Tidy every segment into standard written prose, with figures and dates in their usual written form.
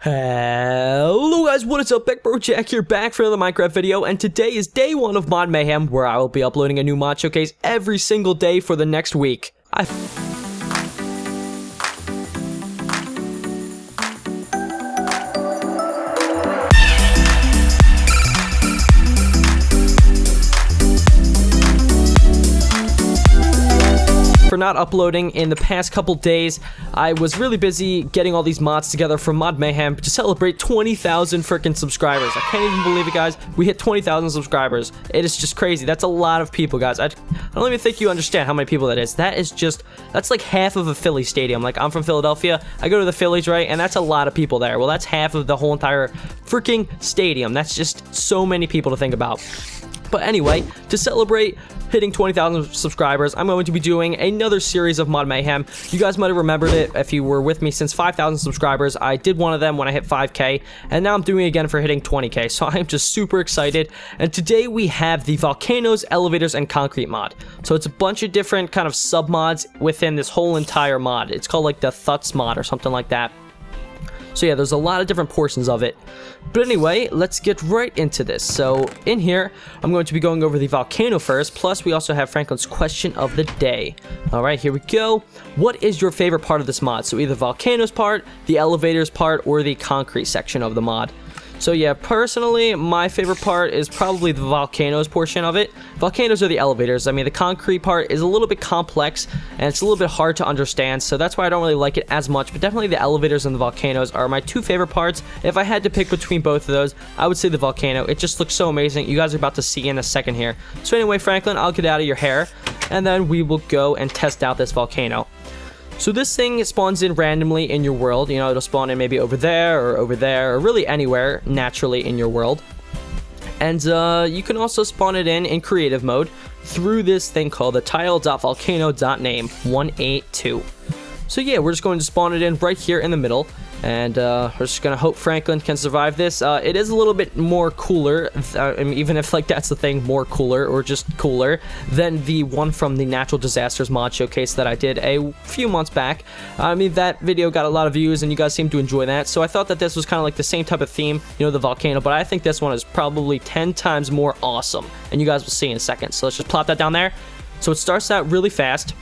Hello guys, what is up? Bro Jack here, back for another Minecraft video, and today is day 1 of Mod Mayhem, where I will be uploading a new mod showcase every single day for the next week. For not uploading in the past couple days, I was really busy getting all these mods together for Mod Mayhem to celebrate 20,000 freaking subscribers. I can't even believe it, guys. We hit 20,000 subscribers. It is just crazy. That's a lot of people, guys. I don't even think you understand how many people that is. That's like half of a Philly stadium. Like, I'm from Philadelphia. I go to the Phillies, right? And that's a lot of people there. Well, that's half of the whole entire freaking stadium. That's just so many people to think about. But anyway, to celebrate hitting 20,000 subscribers, I'm going to be doing another series of Mod Mayhem. You guys might have remembered it if you were with me since 5,000 subscribers. I did one of them when I hit 5K, and now I'm doing it again for hitting 20K, so I'm just super excited. And today we have the Volcanoes, Elevators, and Concrete mod. So it's a bunch of different kind of sub-mods within this whole entire mod. It's called like the Thuts mod or something like that. So yeah, there's a lot of different portions of it. But anyway, let's get right into this. So in here, I'm going to be going over the volcano first, plus we also have Franklin's question of the day. Alright, here we go. What is your favorite part of this mod? So either volcanoes part, the elevators part, or the concrete section of the mod. So yeah, personally, my favorite part is probably the volcanoes portion of it. Volcanoes are the elevators. I mean, the concrete part is a little bit complex, and it's a little bit hard to understand, so that's why I don't really like it as much, but definitely the elevators and the volcanoes are my two favorite parts. If I had to pick between both of those, I would say the volcano. It just looks so amazing. You guys are about to see in a second here. So anyway, Franklin, I'll get out of your hair, and then we will go and test out this volcano. So this thing spawns in randomly in your world. You know, it'll spawn in maybe over there, or really anywhere naturally in your world. And you can also spawn it in creative mode through this thing called the tile.volcano.name 182. So yeah, we're just going to spawn it in right here in the middle. And we're just gonna hope Franklin can survive this. It is a little bit more cooler, I mean, even if like that's the thing, more cooler or just cooler than the one from the Natural Disasters mod showcase that I did a few months back. I mean, that video got a lot of views and you guys seem to enjoy that, so I thought that this was kind of like the same type of theme, you know, the volcano, but I think this one is probably 10 times more awesome, and you guys will see in a second. So let's just plop that down there. So it starts out really fast.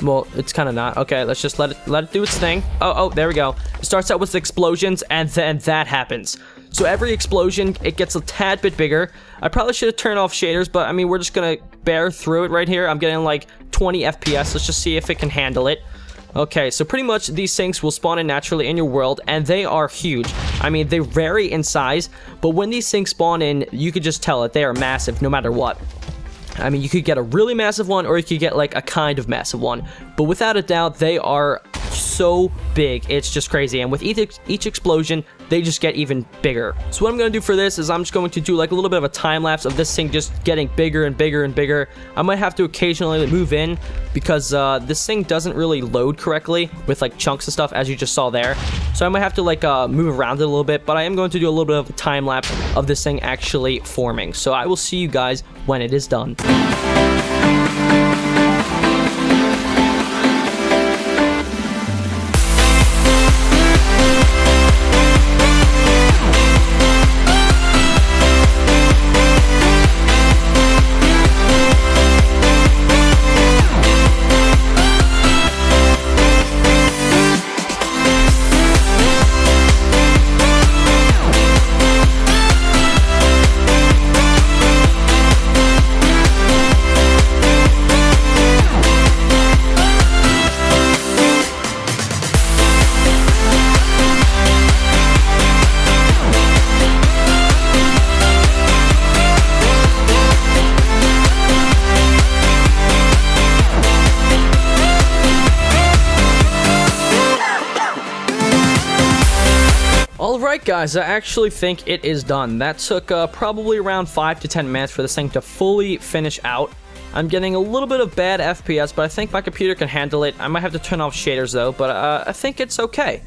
Well, it's kind of not. Okay, let's just let it do its thing. Oh, there we go. It starts out with explosions, and then that happens. So every explosion, it gets a tad bit bigger. I probably should have turned off shaders, but I mean, we're just gonna bear through it right here. I'm getting like 20 FPS. Let's just see if it can handle it. Okay, so pretty much these things will spawn in naturally in your world, and they are huge. I mean, they vary in size, but when these things spawn in, you could just tell that they are massive no matter what. I mean, you could get a really massive one, or you could get like a kind of massive one, but without a doubt, they are so big, it's just crazy. And with each explosion, they just get even bigger. So what I'm going to do for this is I'm just going to do like a little bit of a time lapse of this thing just getting bigger and bigger and bigger. I might have to occasionally move in because this thing doesn't really load correctly with like chunks and stuff, as you just saw there. So I might have to like move around it a little bit, but I am going to do a little bit of a time lapse of this thing actually forming. So I will see you guys when it is done. Alright guys, I actually think it is done. That took probably around 5 to 10 minutes for this thing to fully finish out. I'm getting a little bit of bad FPS, but I think my computer can handle it. I might have to turn off shaders though, but I think it's okay.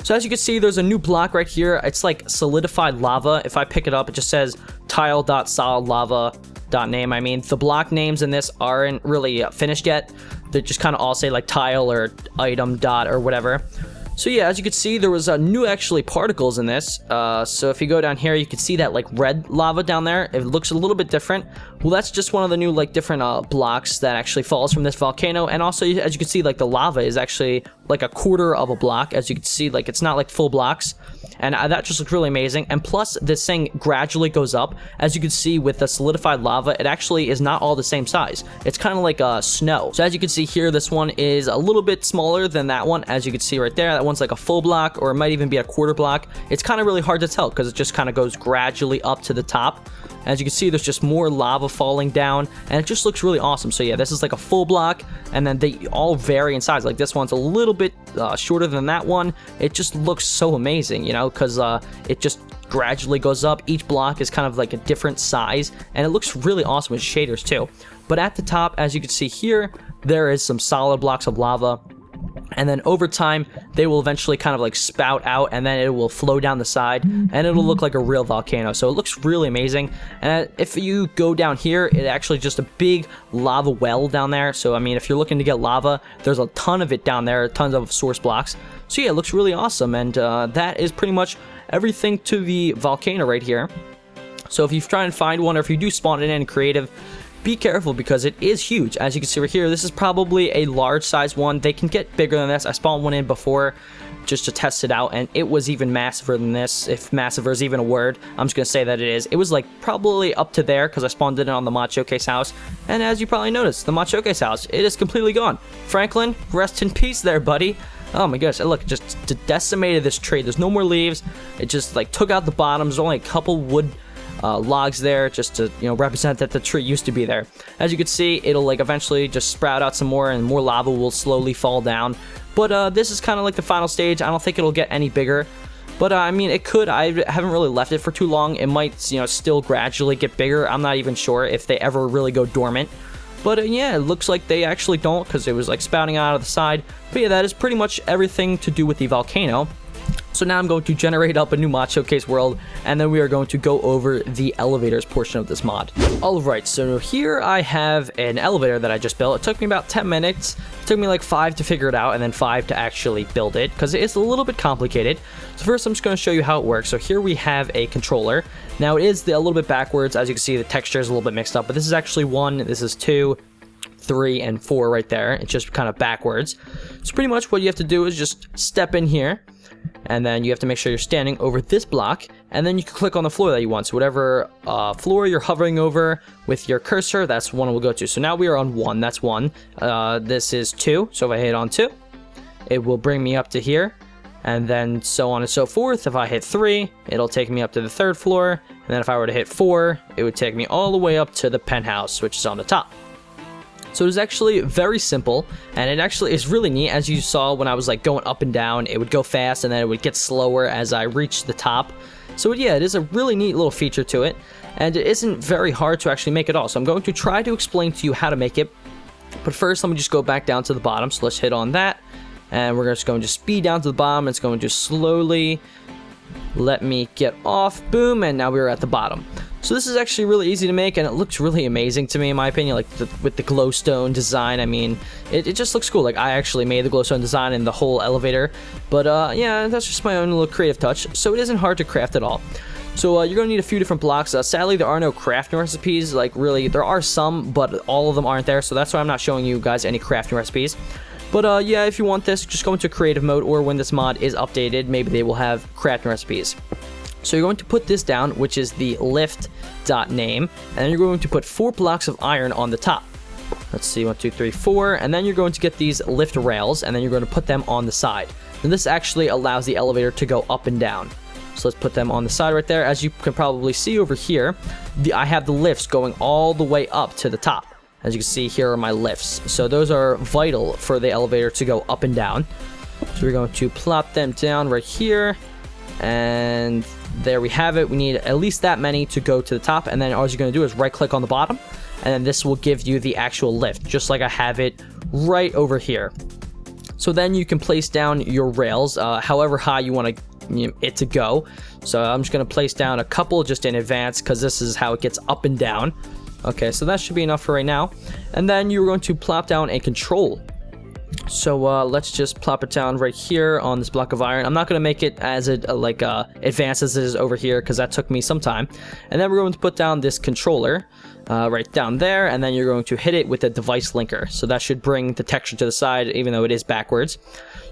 So as you can see, there's a new block right here. It's like solidified lava. If I pick it up, it just says tile.solidlava.name. I mean, the block names in this aren't really finished yet. They just kind of all say like tile or item dot or whatever. So yeah, as you can see, there was new actually particles in this. So if you go down here, you can see that like red lava down there. It looks a little bit different. Well, that's just one of the new like different blocks that actually falls from this volcano. And also, as you can see, like the lava is actually like a quarter of a block. As you can see, like it's not like full blocks. And that just looks really amazing. And plus, this thing gradually goes up. As you can see with the solidified lava, it actually is not all the same size. It's kind of like snow. So as you can see here, this one is a little bit smaller than that one. As you can see right there, that one's like a full block, or it might even be a quarter block. It's kind of really hard to tell because it just kind of goes gradually up to the top. As you can see, there's just more lava falling down, and it just looks really awesome. So yeah, this is like a full block, and then they all vary in size. Like this one's a little bit shorter than that one. It just looks so amazing, you know, because it just gradually goes up. Each block is kind of like a different size, and it looks really awesome with shaders too. But at the top, as you can see here, there is some solid blocks of lava. And then over time, they will eventually kind of like spout out, and then it will flow down the side, and it'll look like a real volcano. So it looks really amazing. And if you go down here, it actually just a big lava well down there. So I mean, if you're looking to get lava, there's a ton of it down there, tons of source blocks. So yeah, it looks really awesome. And that is pretty much everything to the volcano right here. So if you try and find one, or if you do spawn it in creative, be careful because it is huge. As you can see right here, this is probably a large size one. They can get bigger than this. I spawned one in before just to test it out, and it was even massiver than this. If massiver is even a word, I'm just gonna say that it is. It was like probably up to there because I spawned it on the Mod Showcase house, and as you probably noticed, the Mod Showcase house, it is completely gone. Franklin, rest in peace there, buddy. Oh my gosh, look, it just decimated this tree. There's no more leaves. It just like took out the bottom. There's only a couple wood logs there just to, you know, represent that the tree used to be there. As you can see, it'll like eventually just sprout out some more, and more lava will slowly fall down. But this is kind of like the final stage. I don't think it'll get any bigger, but I mean, it could. I haven't really left it for too long. It might, you know, still gradually get bigger. I'm not even sure if they ever really go dormant. But yeah, it looks like they actually don't, because it was like spouting out of the side. But yeah, that is pretty much everything to do with the volcano. So now I'm going to generate up a new mod showcase world, and then we are going to go over the elevators portion of this mod. Alright, so here I have an elevator that I just built. It took me about 10 minutes. It took me like 5 to figure it out, and then 5 to actually build it, because it's a little bit complicated. So first I'm just going to show you how it works. So here we have a controller. Now it is a little bit backwards. As you can see, the texture is a little bit mixed up, but this is actually 1, this is 2, 3, and 4 right there. It's just kind of backwards. So pretty much what you have to do is just step in here, and then you have to make sure you're standing over this block, and then you can click on the floor that you want. So whatever floor you're hovering over with your cursor, that's one we'll go to. So now we are on 1, that's 1. This is 2, so if I hit on 2, it will bring me up to here, and then so on and so forth. If I hit 3, it'll take me up to the 3rd floor, and then if I were to hit 4, it would take me all the way up to the penthouse, which is on the top. So it is actually very simple, and it actually is really neat. As you saw when I was like going up and down, it would go fast and then it would get slower as I reached the top. So yeah, it is a really neat little feature to it, and it isn't very hard to actually make it all. So I'm going to try to explain to you how to make it, but first let me just go back down to the bottom. So let's hit on that, and we're just going to speed down to the bottom. It's going to slowly let me get off, boom, and now we're at the bottom. So this is actually really easy to make, and it looks really amazing to me, in my opinion, like with the glowstone design. I mean, it just looks cool. Like, I actually made the glowstone design in the whole elevator, but yeah, that's just my own little creative touch. So it isn't hard to craft at all. So you're going to need a few different blocks. Sadly, there are no crafting recipes. Like, really, there are some, but all of them aren't there, so that's why I'm not showing you guys any crafting recipes. But yeah, if you want this, just go into creative mode, or when this mod is updated, maybe they will have crafting recipes. So you're going to put this down, which is the lift.name, and then you're going to put 4 blocks of iron on the top. Let's see, 1, 2, 3, 4, and then you're going to get these lift rails, and then you're going to put them on the side. And this actually allows the elevator to go up and down. So let's put them on the side right there. As you can probably see over here, I have the lifts going all the way up to the top. As you can see, here are my lifts. So those are vital for the elevator to go up and down. So we're going to plop them down right here, and there we have it. We need at least that many to go to the top, and then all you're going to do is right click on the bottom, and then this will give you the actual lift, just like I have it right over here. So then you can place down your rails however high you want it to go. So I'm just going to place down a couple just in advance, because this is how it gets up and down. Okay, so that should be enough for right now. And then you're going to plop down a control So let's just plop it down right here on this block of iron. I'm not going to make it as advanced as it is over here because that took me some time. And then we're going to put down this controller right down there, and then you're going to hit it with the device linker. So that should bring the texture to the side, even though it is backwards.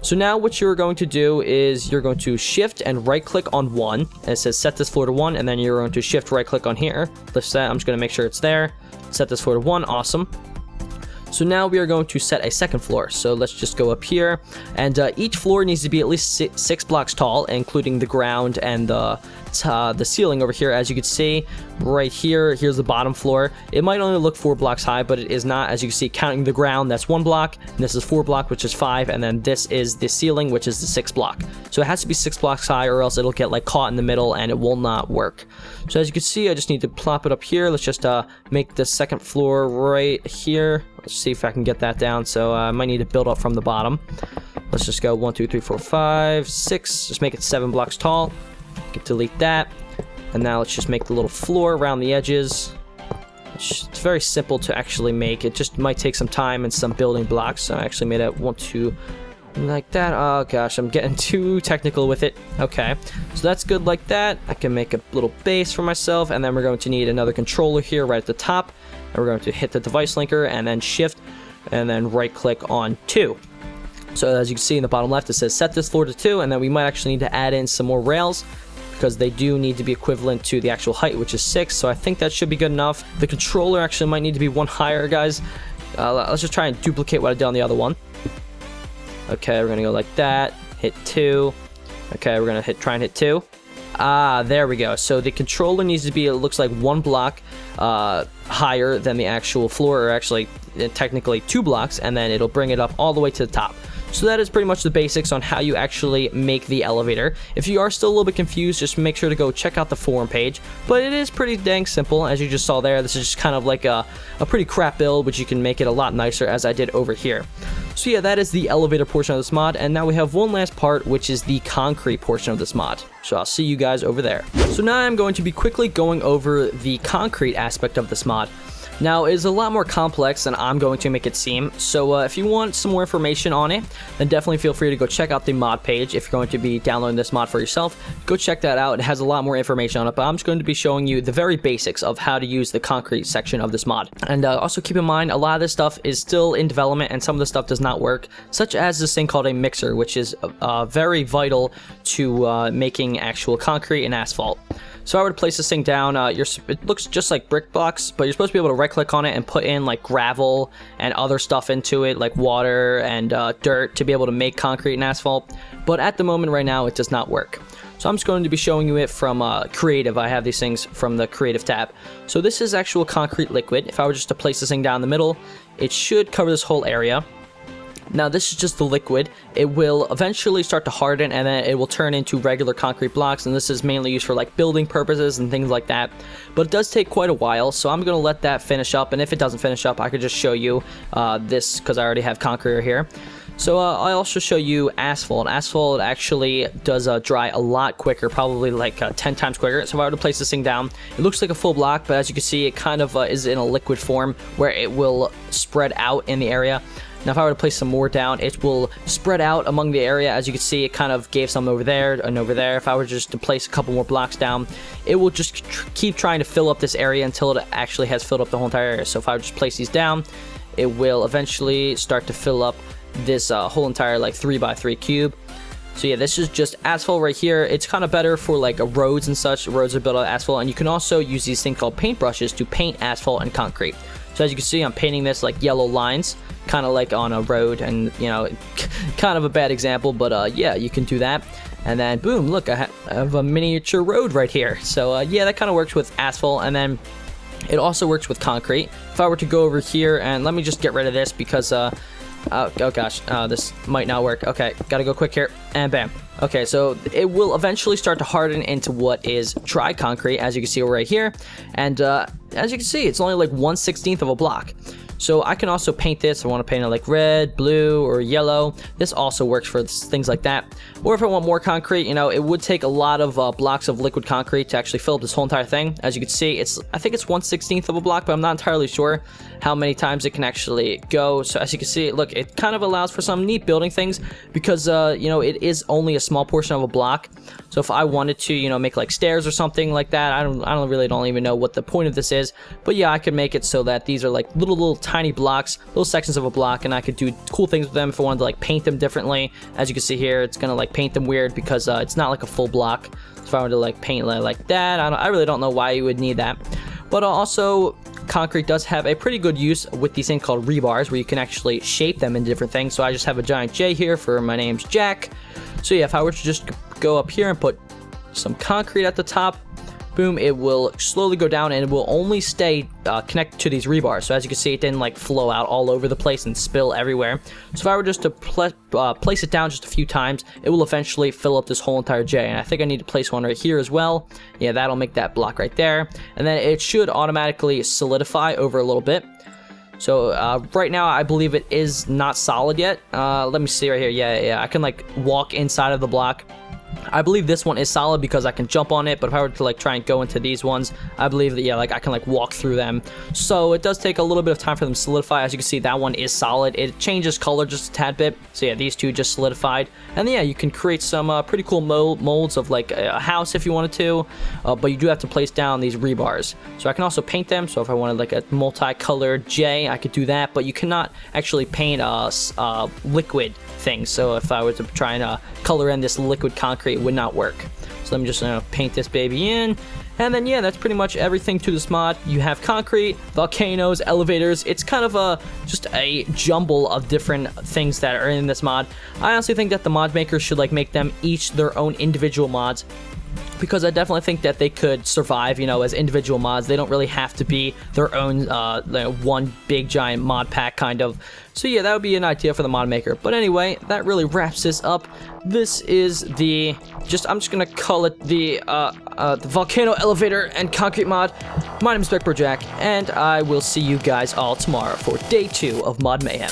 So now what you're going to do is you're going to shift and right click on 1, and it says set this floor to 1, and then you're going to shift right click on here. Lift that. I'm just going to make sure it's there. Set this floor to 1. Awesome. So now we are going to set a second floor. So let's just go up here, and each floor needs to be at least 6 blocks tall, including the ground and the ceiling over here. As you can see right here, here's the bottom floor. It might only look 4 blocks high, but it is not. As you can see, counting the ground, that's 1 block, and this is 4 block, which is 5, and then this is the ceiling, which is the 6 block. So it has to be 6 blocks high, or else it'll get like caught in the middle and it will not work. So as you can see, I just need to plop it up here. Let's just make the second floor right here. Let's see if I can get that down. So I might need to build up from the bottom. Let's just go 1, 2, 3, 4, 5, 6. Just make it 7 blocks tall. Delete that. And now let's just make the little floor around the edges. It's very simple to actually make. It just might take some time and some building blocks. So I actually made it 1, 2, like that. Oh gosh, I'm getting too technical with it. Okay, so that's good like that. I can make a little base for myself, and then we're going to need another controller here right at the top. And we're going to hit the device linker and then shift and then right click on 2. So as you can see in the bottom left, it says set this floor to 2, and then we might actually need to add in some more rails because they do need to be equivalent to the actual height, which is 6. So I think that should be good enough. The controller actually might need to be 1 higher, guys. Let's just try and duplicate what I did on the other one. Okay, we're gonna go like that. Hit 2. Okay, we're gonna try and hit 2. Ah, there we go. So the controller needs to be, it looks like 1 block higher than the actual floor, or actually technically 2 blocks, and then it'll bring it up all the way to the top. So that is pretty much the basics on how you actually make the elevator. If you are still a little bit confused, just make sure to go check out the forum page. But it is pretty dang simple, as you just saw there. This is just kind of like a pretty crap build, which you can make it a lot nicer, as I did over here. So yeah, that is the elevator portion of this mod, and now we have one last part, which is the concrete portion of this mod. So I'll see you guys over there. So now I'm going to be quickly going over the concrete aspect of this mod. Now, it is a lot more complex than I'm going to make it seem, so if you want some more information on it, then definitely feel free to go check out the mod page. If you're going to be downloading this mod for yourself, go check that out. It has a lot more information on it, but I'm just going to be showing you the very basics of how to use the concrete section of this mod. And also keep in mind, a lot of this stuff is still in development, and some of the stuff does not work, such as this thing called a mixer, which is very vital to making actual concrete and asphalt. So I would place this thing down. It looks just like brick blocks, but you're supposed to be able to right click on it and put in like gravel and other stuff into it, like water and dirt, to be able to make concrete and asphalt. But at the moment right now, it does not work. So I'm just going to be showing you it from creative. I have these things from the creative tab. So this is actual concrete liquid. If I were just to place this thing down the middle, it should cover this whole area. Now this is just the liquid. It will eventually start to harden, and then it will turn into regular concrete blocks, and this is mainly used for like building purposes and things like that. But it does take quite a while, so I'm going to let that finish up, and if it doesn't finish up, I could just show you this, because I already have concrete here. So I also show you asphalt. Asphalt actually does dry a lot quicker, probably like 10 times quicker. So if I were to place this thing down, it looks like a full block, but as you can see, it kind of is in a liquid form where it will spread out in the area. Now if I were to place some more down, it will spread out among the area. As you can see, it kind of gave some over there and over there. If I were just to place a couple more blocks down, it will just keep trying to fill up this area until it actually has filled up the whole entire area. So if I would just place these down, it will eventually start to fill up this whole entire like 3x3 cube. So yeah, this is just asphalt right here. It's kind of better for like roads and such. Roads are built out of asphalt, and you can also use these things called paintbrushes to paint asphalt and concrete. So as you can see, I'm painting this like yellow lines, kind of like on a road, and you know, kind of a bad example, but yeah, you can do that. And then boom, look, I have a miniature road right here. So yeah, that kind of works with asphalt, and then it also works with concrete. If I were to go over here, and let me just get rid of this because oh gosh, this might not work. Okay, gotta go quick here, and bam. Okay, so it will eventually start to harden into what is dry concrete, as you can see right here. And as you can see, it's only like 1/16 of a block. So I can also paint this. I want to paint it like red, blue, or yellow. This also works for things like that. Or if I want more concrete, you know, it would take a lot of blocks of liquid concrete to actually fill up this whole entire thing. As you can see, I think it's 1/16 of a block, but I'm not entirely sure how many times it can actually go. So as you can see, look, it kind of allows for some neat building things because you know, it is only a small portion of a block. So if I wanted to, you know, make like stairs or something like that, I don't even know what the point of this is, but yeah, I could make it so that these are like little tiny blocks, little sections of a block, and I could do cool things with them if I wanted to like paint them differently. As you can see here, it's gonna like paint them weird because it's not like a full block. So if I were to like paint like that, I really don't know why you would need that. But also, concrete does have a pretty good use with these things called rebars, where you can actually shape them into different things. So I just have a giant J here for my name's Jack. So yeah, if I were to just go up here and put some concrete at the top, boom, it will slowly go down and it will only stay connected to these rebars. So as you can see, it didn't like flow out all over the place and spill everywhere. So if I were just to place it down just a few times, it will eventually fill up this whole entire J. And I think I need to place one right here as well. Yeah, that'll make that block right there. And then it should automatically solidify over a little bit. So right now, I believe it is not solid yet. Let me see right here. Yeah, I can like walk inside of the block. I believe this one is solid because I can jump on it, but if I were to like try and go into these ones, I believe that, yeah, like I can like walk through them. So it does take a little bit of time for them to solidify. As you can see, that one is solid. It changes color just a tad bit. So yeah, these two just solidified. And yeah, you can create some pretty cool molds of like a house if you wanted to, but you do have to place down these rebars. So I can also paint them. So if I wanted like a multicolored J, I could do that, but you cannot actually paint liquid things. So if I were to try and color in this liquid concrete, it would not work. So let me just paint this baby in, and then yeah, that's pretty much everything to this mod. You have concrete, volcanoes, elevators. It's kind of just a jumble of different things that are in this mod. I honestly think that the mod makers should like make them each their own individual mods, because I definitely think that they could survive, you know, as individual mods. They don't really have to be their own one big giant mod pack kind of. So yeah, that would be an idea for the mod maker. But anyway, that really wraps this up. This is the I'm just gonna call it the volcano elevator and concrete mod. My name is Jack, and I will see you guys all tomorrow for day 2 of Mod Mayhem.